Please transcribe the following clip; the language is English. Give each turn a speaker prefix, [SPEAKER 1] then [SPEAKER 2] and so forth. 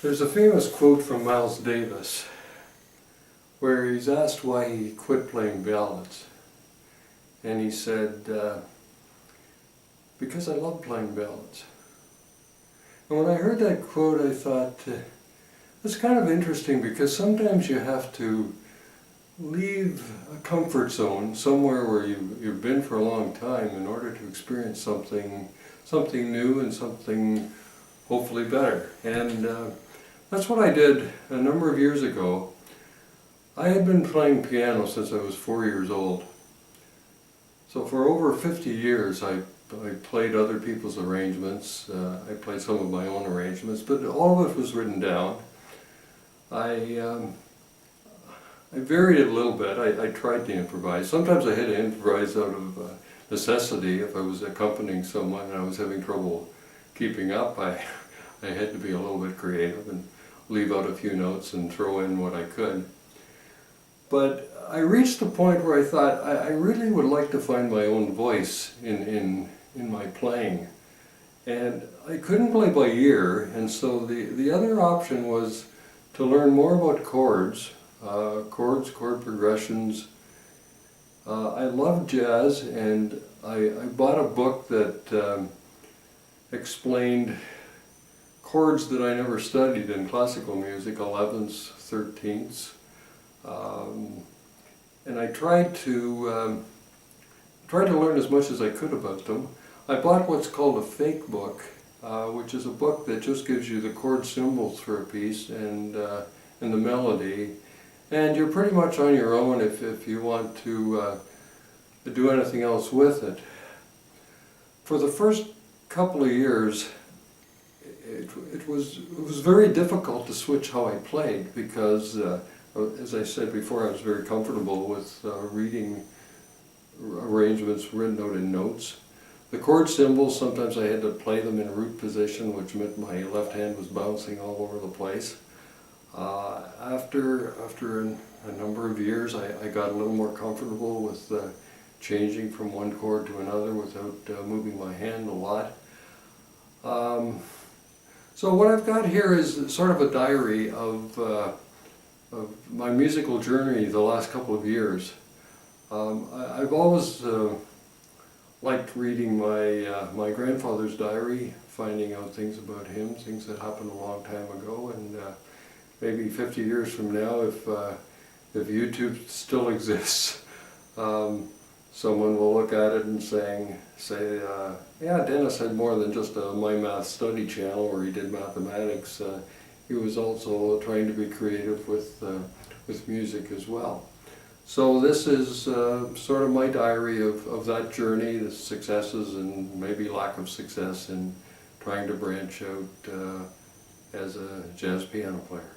[SPEAKER 1] There's a famous quote from Miles Davis where he's asked why he quit playing ballads. And he said, because I love playing ballads. And when I heard that quote, I thought, that's kind of interesting, because sometimes you have to leave a comfort zone, somewhere where you've been for a long time, in order to experience something new and something hopefully better. And that's what I did a number of years ago. I had been playing piano since I was 4 years old. So for over 50 years I played other people's arrangements. I played some of my own arrangements, but all of it was written down. I varied it a little bit. I tried to improvise. Sometimes I had to improvise out of necessity. If I was accompanying someone and I was having trouble keeping up, I had to be a little bit creative and leave out a few notes and throw in what I could. But I reached the point where I thought I really would like to find my own voice in my playing. And I couldn't play by ear, and so the other option was to learn more about chords, chord progressions. I love jazz, and I bought a book that explained chords that I never studied in classical music, 11ths, 13ths. And I tried to learn as much as I could about them. I bought what's called a fake book, which is a book that just gives you the chord symbols for a piece and the melody, and you're pretty much on your own if you want to do anything else with it. For the first couple of years, it was very difficult to switch how I played, because as I said before, I was very comfortable with reading arrangements written out in notes. The chord symbols, sometimes I had to play them in root position, which meant my left hand was bouncing all over the place. After a number of years, I got a little more comfortable with changing from one chord to another without moving my hand a lot. So what I've got here is sort of a diary of my musical journey the last couple of years. I've always liked reading my grandfather's diary, finding out things about him, things that happened a long time ago, and maybe 50 years from now, if YouTube still exists, someone will look at it and say, yeah, Dennis had more than just a My Math study channel where he did mathematics. He was also trying to be creative with music as well. So this is sort of my diary of that journey, the successes and maybe lack of success in trying to branch out as a jazz piano player.